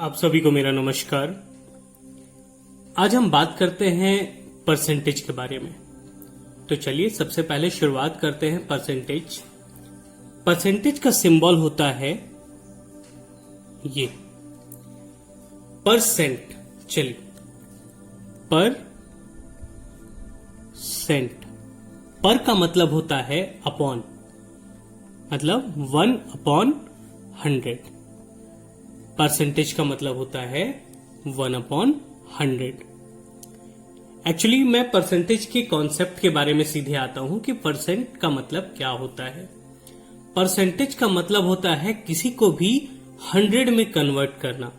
आप सभी को मेरा नमस्कार। आज हम बात करते हैं परसेंटेज के बारे में। तो चलिए सबसे पहले शुरुआत करते हैं परसेंटेज। परसेंटेज का सिंबल होता है ये परसेंट। चलिए पर सेंट, पर का मतलब होता है अपॉन, मतलब 1/100। परसेंटेज का मतलब होता है 1/100। एक्चुअली मैं परसेंटेज के कॉन्सेप्ट के बारे में सीधे आता हूं कि परसेंट का मतलब क्या होता है। परसेंटेज का मतलब होता है किसी को भी 100 में कन्वर्ट करना,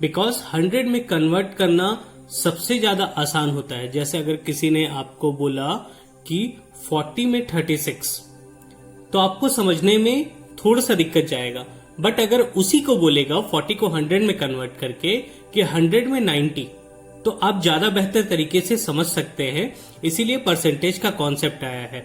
बिकॉज 100 में कन्वर्ट करना सबसे ज्यादा आसान होता है। जैसे अगर किसी ने आपको बोला कि 40 में 36, तो आपको समझने में थोड़ा सा दिक्कत जाएगा। बट अगर उसी को बोलेगा 40 को 100 में कन्वर्ट करके कि 100 में 90, तो आप ज्यादा बेहतर तरीके से समझ सकते हैं। इसीलिए परसेंटेज का कॉन्सेप्ट आया है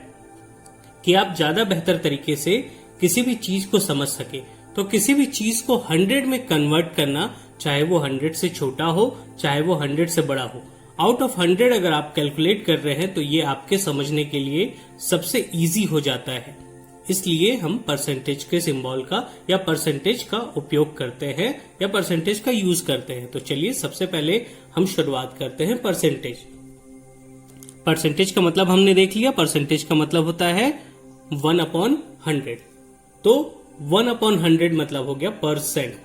कि आप ज्यादा बेहतर तरीके से किसी भी चीज को समझ सके। तो किसी भी चीज को 100 में कन्वर्ट करना, चाहे वो 100 से छोटा हो चाहे वो 100 से बड़ा हो, आउट ऑफ 100 अगर आप कैलकुलेट कर रहे हैं तो ये आपके समझने के लिए सबसे इजी हो जाता है। इसलिए हम परसेंटेज के सिंबल का या परसेंटेज का उपयोग करते हैं या परसेंटेज का यूज करते हैं। तो चलिए सबसे पहले हम शुरुआत करते हैं परसेंटेज। परसेंटेज का मतलब हमने देख लिया। परसेंटेज का मतलब होता है 1/100। तो 1/100 मतलब हो गया परसेंट।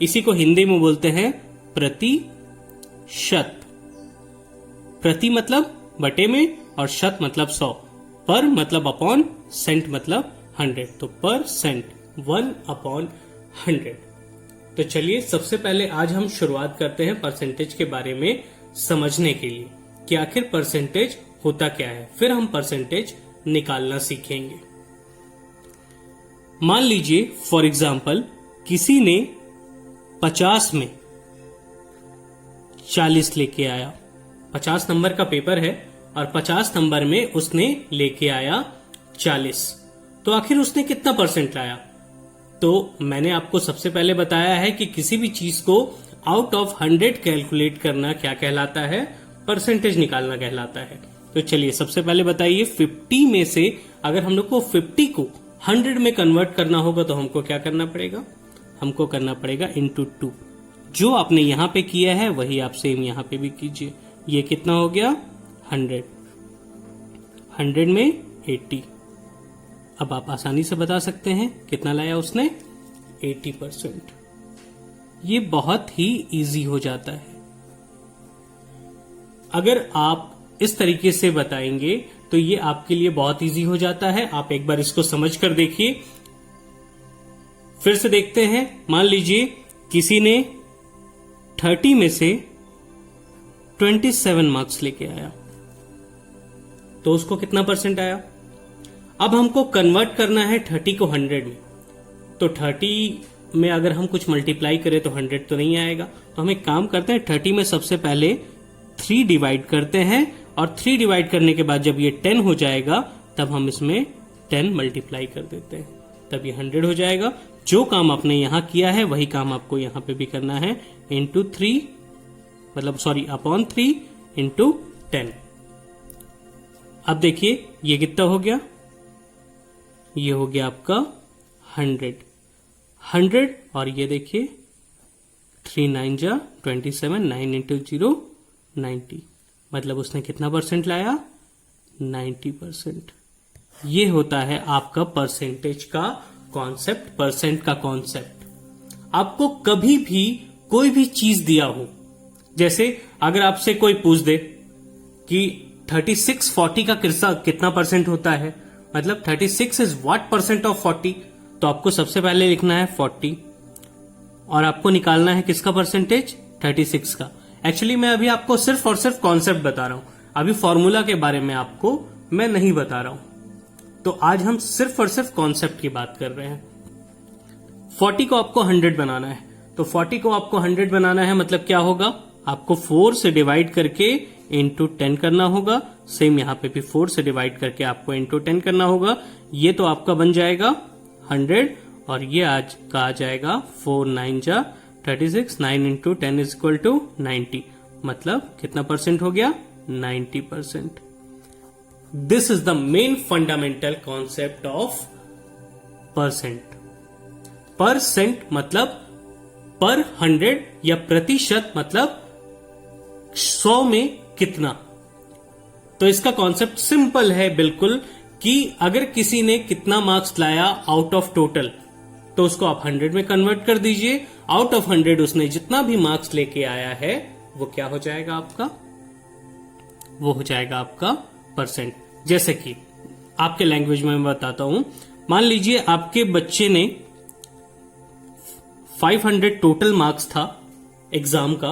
इसी को हिंदी में बोलते हैं प्रतिशत। प्रति मतलब बटे में और शत मतलब 100। पर मतलब अपॉन, सेंट मतलब 100। तो परसेंट 1/100। तो चलिए सबसे पहले आज हम शुरुआत करते हैं परसेंटेज के बारे में समझने के लिए कि आखिर परसेंटेज होता क्या है। फिर हम परसेंटेज निकालना सीखेंगे। मान लीजिए फॉर एग्जाम्पल किसी ने 50 में 40 लेके आया। 50 नंबर का पेपर है और 50 नंबर में उसने लेके आया 40। तो आखिर उसने कितना परसेंट लाया? तो मैंने आपको सबसे पहले बताया है कि किसी भी चीज को आउट ऑफ 100 कैलकुलेट करना क्या कहलाता है? परसेंटेज निकालना कहलाता है। तो चलिए सबसे पहले बताइए 50 में से अगर हम लोग को 50 को 100 में कन्वर्ट करना होगा तो हमको क्या करना पड़ेगा? हमको करना पड़ेगा इंटू 2। जो आपने यहां पे किया है वही आप सेम यहां पे भी कीजिए। ये कितना हो गया? 100। 100 में 80। अब आप आसानी से बता सकते हैं कितना लाया उसने? 80%। ये बहुत ही इजी हो जाता है। अगर आप इस तरीके से बताएंगे तो ये आपके लिए बहुत इजी हो जाता है। आप एक बार इसको समझ कर देखिए। फिर से देखते हैं। मान लीजिए किसी ने 30 में से 27 मार्क्स लेके आया, तो उसको कितना परसेंट आया? अब हमको कन्वर्ट करना है 30 को 100 में। तो 30 में अगर हम कुछ मल्टीप्लाई करें तो 100 तो नहीं आएगा। तो हम एक काम करते हैं, 30 में सबसे पहले 3 डिवाइड करते हैं और 3 डिवाइड करने के बाद जब ये 10 हो जाएगा तब हम इसमें 10 मल्टीप्लाई कर देते हैं, तब ये 100 हो जाएगा। जो काम आपने यहां किया है वही काम आपको यहां पे भी करना है, इंटू 3, मतलब सॉरी अपॉन 3 इंटू 10। अब देखिए ये कितना हो गया? ये हो गया आपका 100 और ये देखिए 3 9 जा 27, 9 इंटू 0 90। मतलब उसने कितना परसेंट लाया? 90%। ये होता है आपका परसेंटेज का कॉन्सेप्ट, परसेंट का कॉन्सेप्ट। आपको कभी भी कोई भी चीज दिया हो, जैसे अगर आपसे कोई पूछ दे कि 36 40 का कितना परसेंट होता है, मतलब 36 इज व्हाट परसेंट ऑफ 40, तो आपको सबसे पहले लिखना है 40 और आपको निकालना है किसका परसेंटेज? 36 का। एक्चुअली मैं अभी आपको सिर्फ और सिर्फ कॉन्सेप्ट बता रहा हूं, अभी फॉर्मूला के बारे में आपको मैं नहीं बता रहा हूं। तो आज हम सिर्फ और सिर्फ कॉन्सेप्ट की बात कर रहे हैं। 40 को आपको 100 बनाना है, तो 40 को आपको 100 बनाना है मतलब क्या होगा? आपको 4 से डिवाइड करके इंटू 10 करना होगा। सेम यहां पे भी 4 से डिवाइड करके आपको इंटू 10 करना होगा। ये तो आपका बन जाएगा 100 और ये आज का आ जाएगा 4 9 जा 36, 9 इंटू 10 इज इक्वल टू 90, मतलब कितना परसेंट हो गया? 90%. This is the main fundamental concept of percent. Percent मतलब पर 100 या प्रतिशत मतलब 100 में कितना. तो इसका कॉन्सेप्ट सिंपल है बिल्कुल कि अगर किसी ने कितना मार्क्स लाया आउट ऑफ टोटल, तो उसको आप 100 में कन्वर्ट कर दीजिए. आउट ऑफ 100 उसने जितना भी मार्क्स लेके आया है वो क्या हो जाएगा आपका? वो हो जाएगा आपका परसेंट. जैसे कि आपके लैंग्वेज में मैं बताता हूं. मान लीजिए आपके बच्चे ने 500 टोटल मार्क्स था एग्जाम का,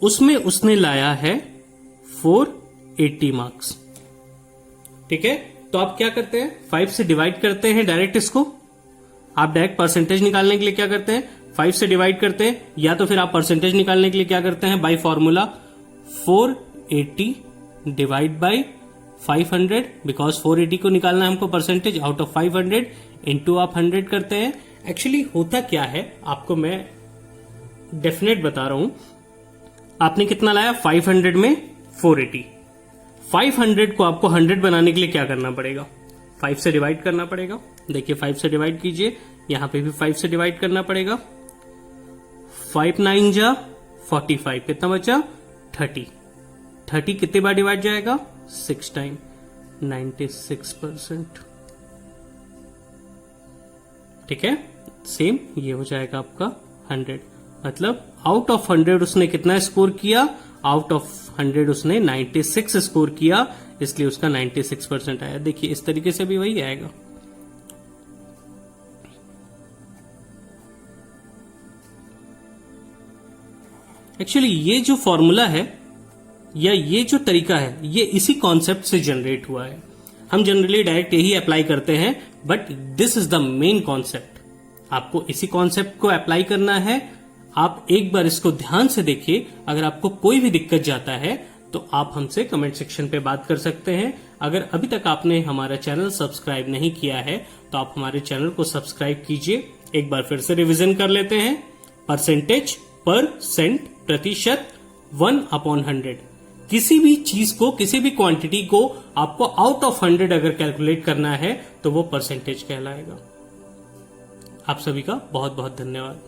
उसमें उसने लाया है 480 मार्क्स. ठीक है, तो आप क्या करते हैं? 5 से डिवाइड करते हैं डायरेक्ट इसको. आप डायरेक्ट परसेंटेज निकालने के लिए क्या करते हैं? 5 से डिवाइड करते हैं, या तो फिर आप परसेंटेज निकालने के लिए क्या करते हैं? By formula 480 divide by 500, because 480 को निकालना है हमको परसेंटेज आउट ऑफ 500, इंटू आप 100 करते हैं. एक्चुअली होता क्या है आपको मैं डेफिनेट बता रहा हूं. आपने कितना लाया? 500 में 480. 500 को आपको 100 बनाने के लिए क्या करना पड़ेगा? 5 से डिवाइड करना पड़ेगा. देखिए 5 से डिवाइड कीजिए, यहां पे भी 5 से डिवाइड करना पड़ेगा. 5 9 जा 45, कितना बचा? 30. 30 कितने बार डिवाइड जाएगा? 6 टाइम. 96%. ठीक है, सेम ये हो जाएगा आपका 100. मतलब आउट ऑफ 100 उसने कितना स्कोर किया? आउट ऑफ 100 उसने 96 स्कोर किया, इसलिए उसका 96% आया. देखिए इस तरीके से भी वही आएगा. एक्चुअली ये जो फॉर्मूला है या ये जो तरीका है ये इसी कॉन्सेप्ट से जनरेट हुआ है. हम जनरली डायरेक्ट यही अप्लाई करते हैं, but this is the main concept. आपको इसी कॉन्सेप्ट को अप्लाई करना है. आप एक बार इसको ध्यान से देखिए. अगर आपको कोई भी दिक्कत जाता है तो आप हमसे कमेंट सेक्शन पे बात कर सकते हैं. अगर अभी तक आपने हमारा चैनल सब्सक्राइब नहीं किया है तो आप हमारे चैनल को सब्सक्राइब कीजिए. एक बार फिर से रिवीजन कर लेते हैं. परसेंटेज, परसेंट, प्रतिशत, 1/100. किसी भी चीज को, किसी भी क्वांटिटी को आपको आउट ऑफ 100 अगर कैलकुलेट करना है तो वो परसेंटेज कहलाएगा. आप सभी का बहुत बहुत धन्यवाद.